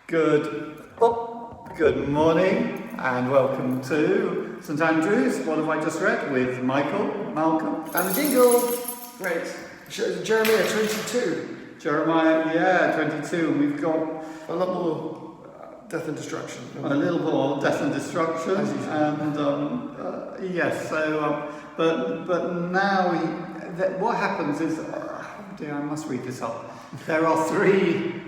Good morning and welcome to St Andrews. What have I just read with Malcolm? And the jingle. Great. Jeremiah 22. Jeremiah, 22. And we've got a lot more death and destruction. A little more death and destruction. And yes, so, but now what happens is, I must read this up. There are three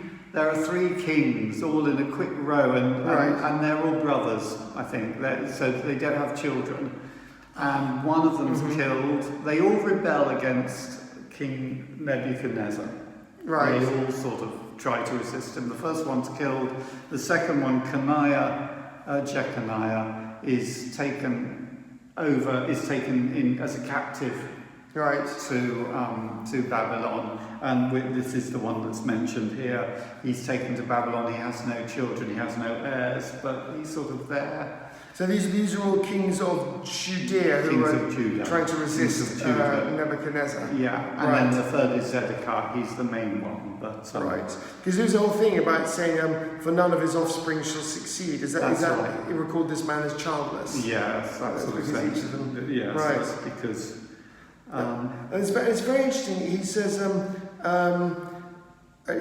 kings, all in a quick row, and they're all brothers, I think. So they don't have children. And one of them's killed. They all rebel against King Nebuchadnezzar. Right. They all sort of try to resist him. The first one's killed. The second one, Jeconiah, is taken in as a captive. Right. To Babylon, and this is the one that's mentioned here. He's taken to Babylon. He has no children. He has no heirs, but he's sort of there. So these are all kings of Judea who are trying to resist Nebuchadnezzar. Yeah, and then the third is Zedekiah. He's the main one, but right. Because there's a whole thing about saying, "For none of his offspring shall succeed." Is that right? He recalled this man as childless. Yes, that's what he's saying. Yes, right. That's because. And it's very interesting. He says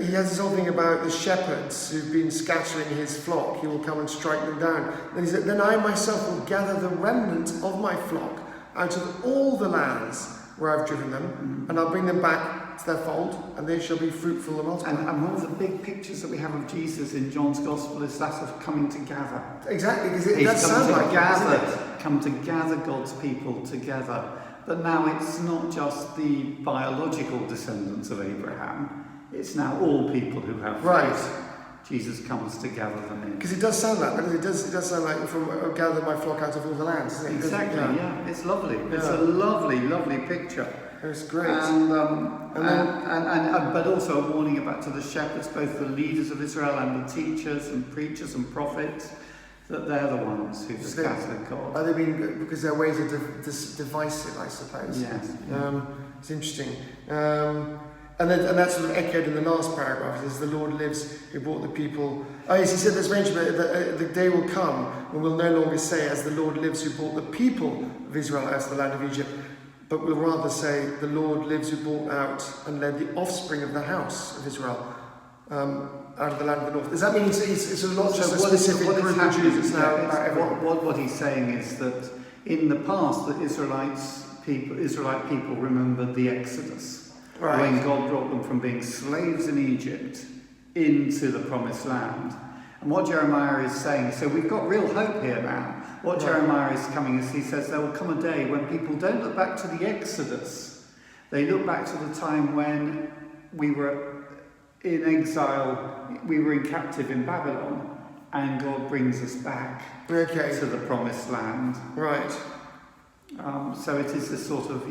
he has this whole thing about the shepherds who've been scattering his flock. He will come and strike them down. And he said, "Then I myself will gather the remnant of my flock out of all the lands where I've driven them, and I'll bring them back to their fold, and they shall be fruitful and multiply." And one of the big pictures that we have of Jesus in John's Gospel is that of coming to gather. Exactly, because it does sound like come to gather God's people together. But now it's not just the biological descendants of Abraham, it's now all people who have faith. Jesus comes to gather them in. Because it does sound like that. It does sound like from gather my flock out of all the lands, doesn't it? Exactly, yeah. It's lovely. Yeah. It's a lovely, lovely picture. It's great. But also a warning to the shepherds, both the leaders of Israel and the teachers and preachers and prophets, that they're the ones who've scattered God. Are they being, because their ways are divisive, I suppose. Yes. It's interesting. And that's sort of echoed in the last paragraph. It says, "The Lord lives who brought the people." Oh yes, he said this mentioned that the day will come when we'll no longer say, "As the Lord lives who brought the people of Israel out of the land of Egypt," but we'll rather say, "The Lord lives who brought out and led the offspring of the house of Israel out of the land of the north." Does that mean it's a lot just a specific group of Jews now? What he's saying is that in the past, the Israelite people remembered the Exodus. Right. When God brought them from being slaves in Egypt into the promised land. And what Jeremiah is saying, so we've got real hope here now. What Jeremiah is coming is, he says, there will come a day when people don't look back to the Exodus. They look back to the time when we were in exile, we were in captive in Babylon, and God brings us back to the promised land. Right. So it is this sort of,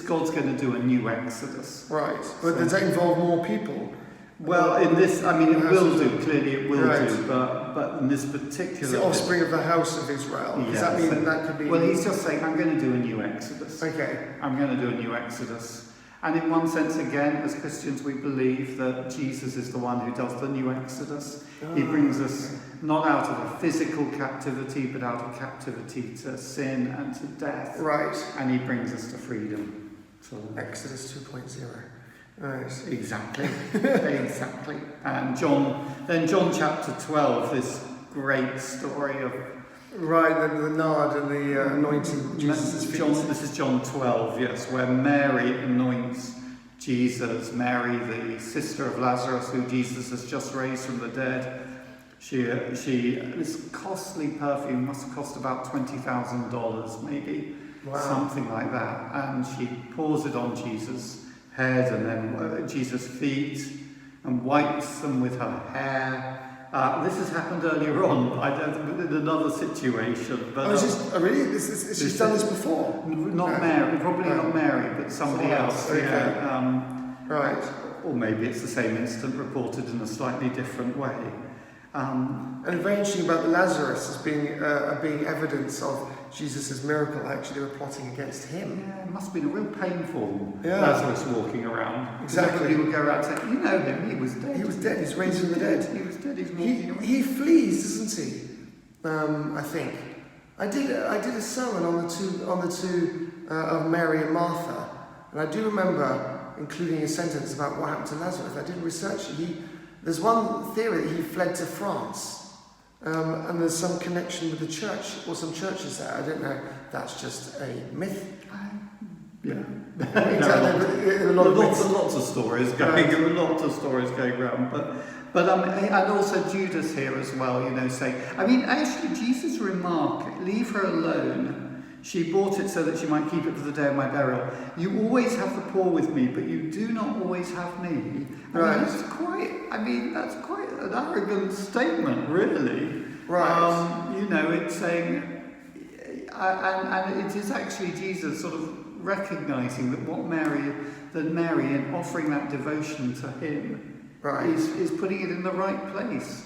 God's going to do a new Exodus. Right. But does that involve more people? Well, in this, it will do, clearly it will do, but in this particular... It's the offspring of the house of Israel. Does that mean that could be... Well, he's just saying, I'm going to do a new Exodus. Okay. I'm going to do a new Exodus. And in one sense, again, as Christians, we believe that Jesus is the one who does the new Exodus. He brings us not out of a physical captivity, but out of captivity to sin and to death. Right. And he brings us to freedom. So, Exodus 2.0. Right. Exactly. Exactly. And John chapter 12, this great story of... Right, the nard and the anointing Jesus' feet. This is John 12, yes, where Mary anoints Jesus. Mary, the sister of Lazarus, who Jesus has just raised from the dead. This costly perfume must have cost about $20,000, maybe, something like that. And she pours it on Jesus' head and then Jesus' feet and wipes them with her hair. This has happened earlier on, in another situation. But really? She's done this before? Not Mary, probably not Mary, but somebody else. Okay. Yeah, right. Or maybe it's the same incident reported in a slightly different way. And very interesting about Lazarus as being evidence of Jesus' miracle, actually they were plotting against him. Yeah, it must have been a real painful Yeah. Lazarus walking around. Exactly. Everybody would go around saying, you know him, he was dead. He was dead, he's raised from the dead. He was dead, he's walking around. He flees, doesn't he? I think. I did a sermon on the two of Mary and Martha, and I do remember including a sentence about what happened to Lazarus. I did research it. There's one theory that he fled to France, and there's some connection with the church or some churches there. I don't know. That's just a myth. Yeah. Exactly. There are a lot of myths. Lots of stories going. There are lots of stories going around, but and also Judas here as well. You know, saying, I mean, actually, Jesus' remark, "Leave her alone. She bought it so that she might keep it for the day of my burial. You always have the poor with me, but you do not always have me." Right. That's quite an arrogant statement, really. Right. You know, it's saying, and it is actually Jesus sort of recognizing that Mary, in offering that devotion to him, Right. is putting it in the right place.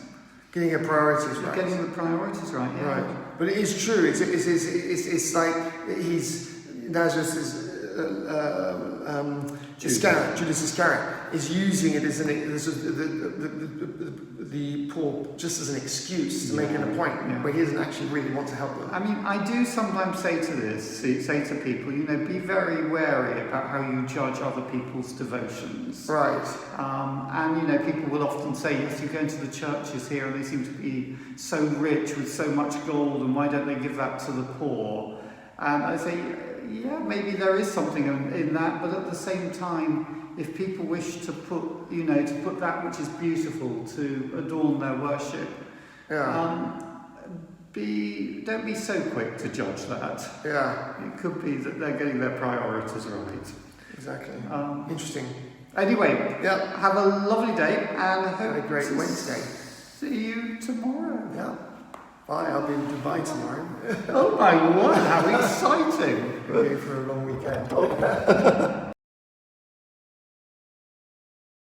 Getting her priorities right. Getting the priorities right, yeah. Right. But it is true. It's like Nazareth is Iscariot, Judas Iscariot is using it as the poor just as an excuse to make a point where he doesn't actually really want to help them. I mean, I do sometimes say to people, you know, be very wary about how you judge other people's devotions. Right. And, you know, people will often say, yes, you go into the churches here and they seem to be so rich with so much gold, and why don't they give that to the poor? And I say, yeah, maybe there is something in that, but at the same time, if people wish to put that which is beautiful to adorn their worship, don't be so quick to judge that. Yeah. It could be that they're getting their priorities right. Exactly. Interesting. Anyway, Yeah. have a lovely day and Have a great Wednesday. See you tomorrow. Yeah. Bye. I'll be in Dubai tomorrow. Oh my word, how exciting! We'll go for a long weekend.